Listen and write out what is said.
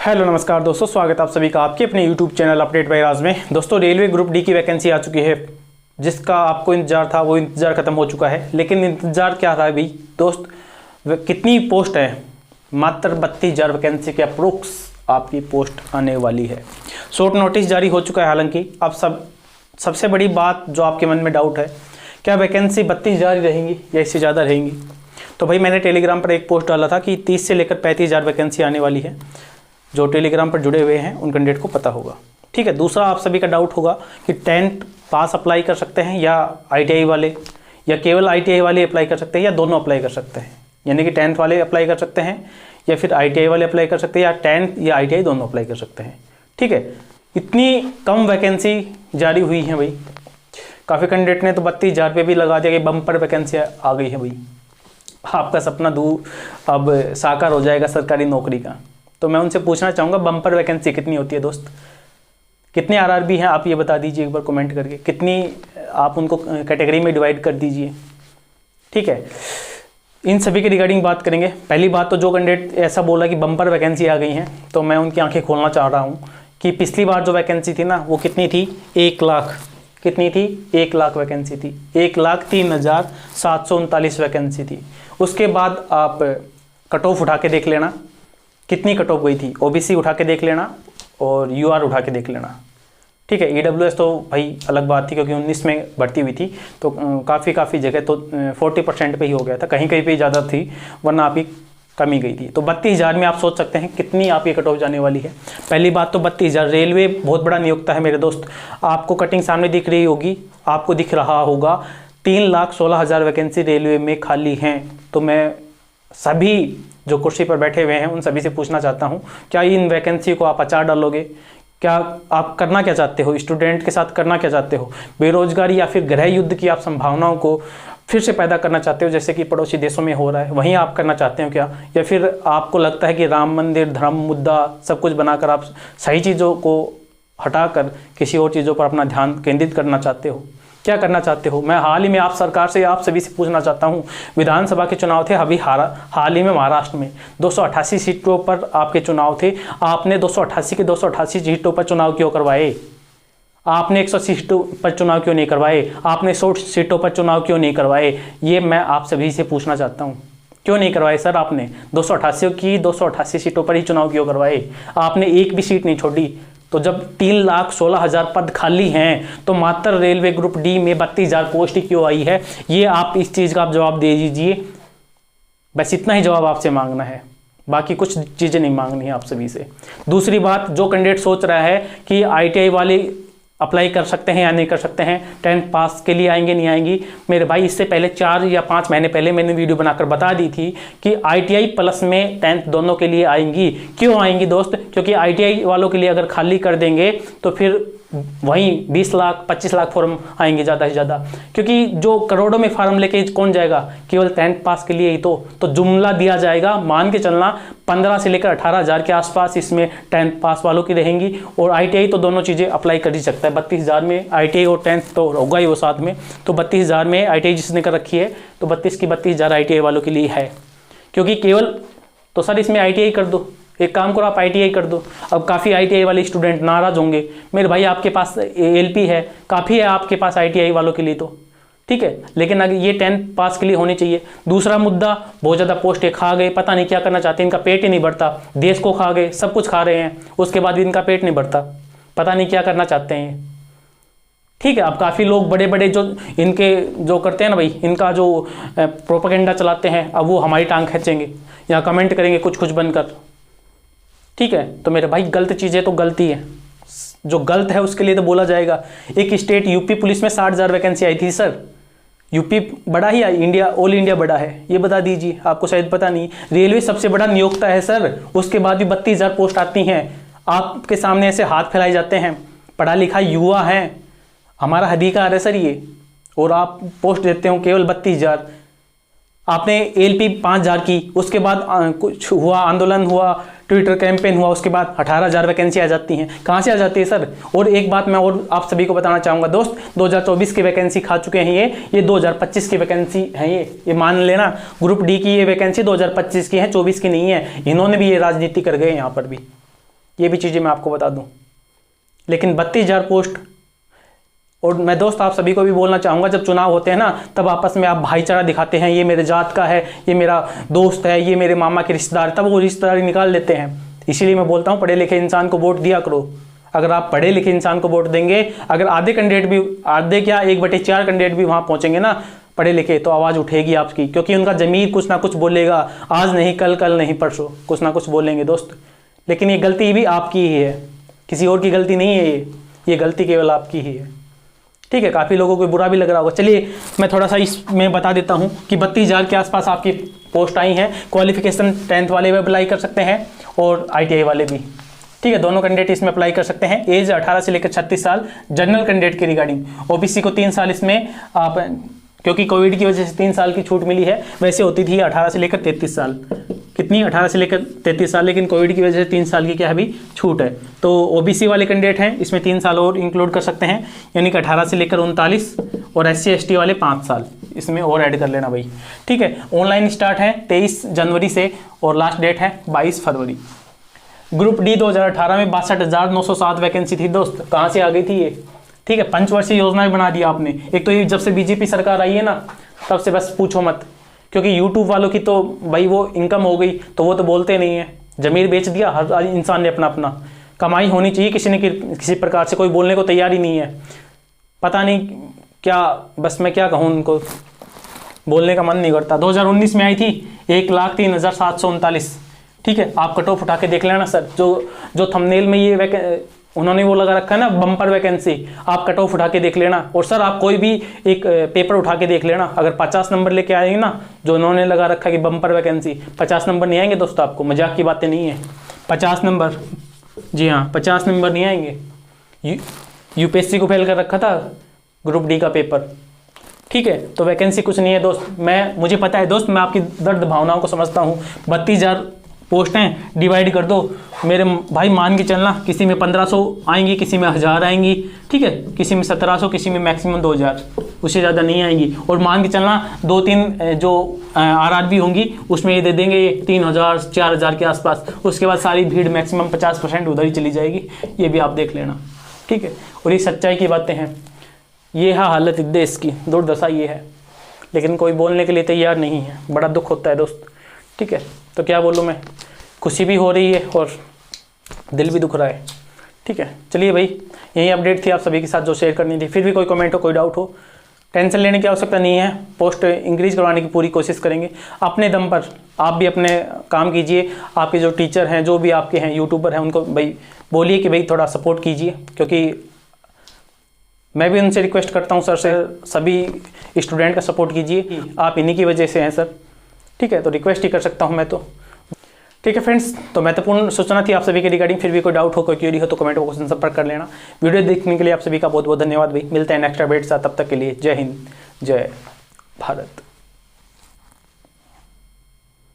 Hello नमस्कार दोस्तों, स्वागत है आप सभी का आपके अपने यूट्यूब चैनल अपडेट बाय राज में। दोस्तों रेलवे ग्रुप डी की वैकेंसी आ चुकी है, जिसका आपको इंतजार था वो इंतजार खत्म हो चुका है। लेकिन इंतजार क्या था भाई दोस्त, कितनी पोस्ट है? मात्र 32,000 वैकेंसी के अप्रोक्स आपकी पोस्ट आने वाली है। शॉर्ट नोटिस जारी हो चुका है। हालांकि अब सबसे बड़ी बात जो आपके मन में डाउट है, क्या वैकेंसी 32,000 ही रहेंगी या इससे ज़्यादा रहेंगी? तो भाई मैंने टेलीग्राम पर एक पोस्ट डाला था कि 30 से लेकर 35,000 वैकेंसी आने वाली है। जो टेलीग्राम पर जुड़े हुए हैं उन कैंडिडेट को पता होगा, ठीक है। दूसरा आप सभी का डाउट होगा कि 10th पास अप्लाई कर सकते हैं या ITI वाले, या केवल ITI वाले अप्लाई कर सकते हैं या दोनों अप्लाई कर सकते हैं। यानी कि 10th वाले अप्लाई कर सकते हैं या फिर ITI वाले अप्लाई कर सकते हैं, या 10th या ITI दोनों अप्लाई कर सकते हैं, ठीक है। इतनी कम वैकेंसी जारी हुई है भाई। काफ़ी कैंडिडेट ने तो 32,000 पे भी लगा दिया कि बम्पर वैकेंसी आ गई है भाई। आपका सपना अब साकार हो जाएगा सरकारी नौकरी का। तो मैं उनसे पूछना चाहूँगा, बम्पर वैकेंसी कितनी होती है दोस्त? कितने RRB हैं आप ये बता दीजिए एक बार कमेंट करके। कितनी आप उनको कैटेगरी में डिवाइड कर दीजिए, ठीक है। इन सभी के रिगार्डिंग बात करेंगे। पहली बात तो जो कैंडिडेट ऐसा बोला कि बम्पर वैकेंसी आ गई हैं, तो मैं उनकी आंखें खोलना चाह रहा हूँ कि पिछली बार जो वैकेंसी थी ना, वो कितनी थी? 1 लाख। कितनी थी? 1 लाख वैकेंसी थी। 1,03,739 वैकेंसी थी। उसके बाद आप कट ऑफ उठा के देख लेना कितनी कट ऑफ गई थी। OBC उठा के देख लेना और UR उठा के देख लेना, ठीक है। EWS तो भाई अलग बात थी, क्योंकि 19 में भर्ती हुई थी, तो काफ़ी जगह तो 40% पे ही हो गया था, कहीं कहीं पे ज़्यादा थी, वरना आपकी कमी गई थी। तो 32,000 में आप सोच सकते हैं कितनी आपकी कट ऑफ जाने वाली है। पहली बात तो 32,000, रेलवे बहुत बड़ा नियोक्ता है मेरे दोस्त। आपको कटिंग सामने दिख रही होगी, आपको दिख रहा होगा 3,16,000 वैकेंसी रेलवे में खाली हैं। तो मैं सभी जो कुर्सी पर बैठे हुए हैं उन सभी से पूछना चाहता हूं, क्या इन वैकेंसी को आप अचार डालोगे? क्या आप करना क्या चाहते हो? स्टूडेंट के साथ करना क्या चाहते हो? बेरोजगारी या फिर गृह युद्ध की आप संभावनाओं को फिर से पैदा करना चाहते हो, जैसे कि पड़ोसी देशों में हो रहा है, वहीं आप करना चाहते हो क्या? या फिर आपको लगता है कि राम मंदिर, धर्म मुद्दा सब कुछ बनाकर आप सही चीज़ों को हटाकर किसी और चीज़ों पर अपना ध्यान केंद्रित करना चाहते हो? क्या करना चाहते हो? मैं हाल ही में आप सरकार से, आप सभी से पूछना चाहता हूं, विधानसभा के चुनाव थे अभी हाल ही में महाराष्ट्र में 288 सीटों पर आपके चुनाव थे। आपने 288 के 288 सीटों पर चुनाव क्यों करवाए? आपने 180 सीटों पर चुनाव क्यों नहीं करवाए? आपने 100 सीटों पर चुनाव क्यों नहीं करवाए? ये मैं आप सभी से पूछना चाहता हूँ। क्यों नहीं करवाए सर? आपने 288 सीटों पर ही चुनाव क्यों करवाए? आपने एक भी सीट नहीं छोड़ी। तो जब 3,16,000 पद खाली हैं, तो मात्र रेलवे ग्रुप डी में 32,000 पोस्ट ही क्यों आई है? ये आप इस चीज़ का आप जवाब दे दीजिए। बस इतना ही जवाब आपसे मांगना है, बाकी कुछ चीज़ें नहीं मांगनी है आप सभी से। दूसरी बात, जो कैंडिडेट सोच रहा है कि ITI वाले अप्लाई कर सकते हैं या नहीं कर सकते हैं, 10th पास के लिए आएंगे नहीं आएंगी, मेरे भाई इससे पहले 4 या 5 महीने पहले मैंने वीडियो बनाकर बता दी थी कि ITI प्लस में 10th दोनों के लिए आएंगी। क्यों आएंगी दोस्त? क्योंकि ITI वालों के लिए अगर खाली कर देंगे तो फिर वहीं 20 लाख 25 लाख फॉर्म आएंगे ज़्यादा से ज़्यादा, क्योंकि जो करोड़ों में फार्म लेके कौन जाएगा? केवल 10th पास के लिए ही तो जुमला दिया जाएगा। मान के चलना 15 से लेकर 18,000 के आसपास इसमें 10th पास वालों की रहेंगी, और ITI तो दोनों चीज़ें अप्लाई कर ही सकता है। 32,000 में ITI और 10th तो होगा ही वो साथ में, तो 32,000 में ITI जिसने कर रखी है तो 32 की 32,000 ITI वालों के लिए है। क्योंकि केवल तो सर इसमें ITI कर दो, एक काम करो आप ITI कर दो। अब काफ़ी ITI वाले स्टूडेंट नाराज़ होंगे, मेरे भाई आपके पास LP है, काफ़ी है आपके पास ITI वालों के लिए, तो ठीक है। लेकिन अगर ये 10th पास के लिए होनी चाहिए। दूसरा मुद्दा, बहुत ज़्यादा पोस्टें खा गए, पता नहीं क्या करना चाहते, इनका पेट ही नहीं भरता। देश को खा गए, सब कुछ खा रहे हैं, उसके बाद भी इनका पेट नहीं भरता, पता नहीं क्या करना चाहते हैं, ठीक है। अब काफ़ी लोग बड़े बड़े जो इनके जो करते हैं ना भाई, इनका जो प्रोपेगेंडा चलाते हैं, अब वो हमारी टांग खींचेंगे या कमेंट करेंगे कुछ बनकर, ठीक है। तो मेरे भाई गलत चीज़ें तो गलती है, जो गलत है उसके लिए तो बोला जाएगा। एक स्टेट UP पुलिस में 60,000 वैकेंसी आई थी सर। UP बड़ा ही इंडिया, ऑल इंडिया बड़ा है, ये बता दीजिए, आपको शायद पता नहीं। रेलवे सबसे बड़ा नियोक्ता है सर, उसके बाद भी 32,000 पोस्ट आती हैं। आपके सामने ऐसे हाथ फैलाए जाते हैं, पढ़ा लिखा युवा है, हमारा अधिकार है सर ये, और आप पोस्ट देते हो केवल 32,000। आपने LP 5,000 की, उसके बाद कुछ हुआ, आंदोलन हुआ, ट्विटर कैंपेन हुआ, उसके बाद 18,000 वैकेंसी आ जाती हैं। कहाँ से आ जाती है सर? और एक बात मैं और आप सभी को बताना चाहूँगा दोस्त, 2024 की वैकेंसी खा चुके हैं ये 2025 की वैकेंसी है। ये मान लेना, ग्रुप डी की ये वैकेंसी 2025 की है, 24 की नहीं है। इन्होंने भी ये राजनीति कर गए यहाँ पर भी, ये भी चीज़ें मैं आपको बता दूं। लेकिन 32,000 पोस्ट, और मैं दोस्त आप सभी को भी बोलना चाहूँगा, जब चुनाव होते हैं ना तब आपस में आप भाईचारा दिखाते हैं, ये मेरे जात का है, ये मेरा दोस्त है, ये मेरे मामा के रिश्तेदार, तब वो रिश्तेदारी निकाल लेते हैं। इसीलिए मैं बोलता हूँ पढ़े लिखे इंसान को वोट दिया करो। अगर आप पढ़े लिखे इंसान को वोट देंगे, अगर आधे कैंडिडेट भी, आधे क्या 1/4 कैंडिडेट भी वहाँ पहुँचेंगे ना पढ़े लिखे, तो आवाज़ उठेगी आपकी, क्योंकि उनका ज़मीर कुछ ना कुछ बोलेगा। आज नहीं कल, कल नहीं परसों, कुछ ना कुछ बोलेंगे दोस्त। लेकिन ये गलती भी आपकी ही है, किसी और की गलती नहीं है। ये गलती केवल आपकी ही है। ठीक है, काफ़ी लोगों को बुरा भी लग रहा होगा। चलिए मैं थोड़ा सा इसमें बता देता हूँ कि 32,000 के आसपास आपकी पोस्ट आई हैं। क्वालिफिकेशन 10th वाले भी अप्लाई कर सकते हैं और ITI वाले भी। ठीक है, दोनों कैंडिडेट इसमें अप्लाई कर सकते हैं। एज 18 से लेकर 36 साल जनरल कैंडिडेट के रिगार्डिंग। OBC को 3 साल इसमें आप, क्योंकि कोविड की वजह से 3 साल की छूट मिली है, वैसे होती थी 18 से लेकर 33 साल। कितनी? 18 से लेकर 33 साल, लेकिन कोविड की वजह से 3 साल की क्या है अभी छूट है। तो OBC वाले कैंडिडेट हैं, इसमें 3 साल और इंक्लूड कर सकते हैं, यानी कि 18 से लेकर 39, और SC ST वाले 5 साल इसमें और ऐड कर लेना भाई। ठीक है, ऑनलाइन स्टार्ट है 23 जनवरी से और लास्ट डेट है 22 फरवरी। ग्रुप D 2018 में 62,907 वैकेंसी थी दोस्त। कहाँ से आ गई थी ये? ठीक है, पंचवर्षीय योजना बना दी आपने। एक तो ये जब से BJP सरकार आई है ना, तब से बस पूछो मत, क्योंकि YouTube वालों की तो भाई वो इनकम हो गई, तो वो तो बोलते नहीं है। ज़मीर बेच दिया हर इंसान ने अपना अपना। कमाई होनी चाहिए किसी ने किसी प्रकार से, कोई बोलने को तैयार ही नहीं है। पता नहीं क्या, बस मैं क्या कहूँ, उनको बोलने का मन नहीं करता। 2019 में आई थी 1,03,739। ठीक है, आप कट ऑफ उठा के देख लेना सर। जो थंबनेल में ये उन्होंने वो लगा रखा है ना बम्पर वैकेंसी, आप कट ऑफ उठा के देख लेना। और सर आप कोई भी एक पेपर उठा के देख लेना, अगर 50 नंबर लेके आएंगे ना, जो उन्होंने लगा रखा है कि बम्पर वैकेंसी, 50 नंबर नहीं आएंगे दोस्तों आपको, मजाक की बातें नहीं है। 50 नंबर, जी हाँ 50 नंबर नहीं आएंगे। UPSC को फेल कर रखा था ग्रुप D का पेपर। ठीक है, तो वैकेंसी कुछ नहीं है दोस्त। मुझे पता है दोस्त, मैं आपकी दर्द भावनाओं को समझता हूँ। 32,000 पोस्ट हैं, डिवाइड कर दो मेरे भाई, मान के चलना किसी में 1500 आएंगी, किसी में 1000 आएंगी। ठीक है, किसी में 1700, किसी में मैक्सिमम 2000, उससे ज़्यादा नहीं आएंगी। और मान के चलना 2-3 जो RRB होंगी उसमें ये दे देंगे 3,000 4,000 के आसपास। उसके बाद सारी भीड़ मैक्सिमम 50% उधर ही चली जाएगी। ये भी आप देख लेना। ठीक है, और ये सच्चाई की बातें हैं। ये है हालत इस देश की, दुर्दशा ये है, लेकिन कोई बोलने के लिए तैयार नहीं है। बड़ा दुख होता है दोस्त। ठीक है, तो क्या बोलूँ मैं, खुशी भी हो रही है और दिल भी दुख रहा है। ठीक है, चलिए भाई, यही अपडेट थी आप सभी के साथ जो शेयर करनी थी। फिर भी कोई कमेंट हो, कोई डाउट हो, टेंशन लेने की आवश्यकता नहीं है। पोस्ट इंक्रीज करवाने की पूरी कोशिश करेंगे अपने दम पर। आप भी अपने काम कीजिए। आपके जो टीचर हैं, जो भी आपके हैं यूट्यूबर हैं, उनको भाई बोलिए कि भाई थोड़ा सपोर्ट कीजिए, क्योंकि मैं भी उनसे रिक्वेस्ट करता हूँ सर से, सभी स्टूडेंट का सपोर्ट कीजिए। आप इन्हीं की वजह से हैं सर। ठीक है, तो रिक्वेस्ट ही कर सकता हूँ मैं तो। ठीक है फ्रेंड्स, तो महत्वपूर्ण सूचना थी आप सभी के रिगार्डिंग। फिर भी कोई डाउट हो, कोई क्वेरी हो तो कमेंट बॉक्स में संपर्क कर लेना। वीडियो देखने के लिए आप सभी का बहुत बहुत धन्यवाद भाई। मिलते हैं नेक्स्ट अपडेट साथ, तब तक के लिए जय हिंद, जय भारत।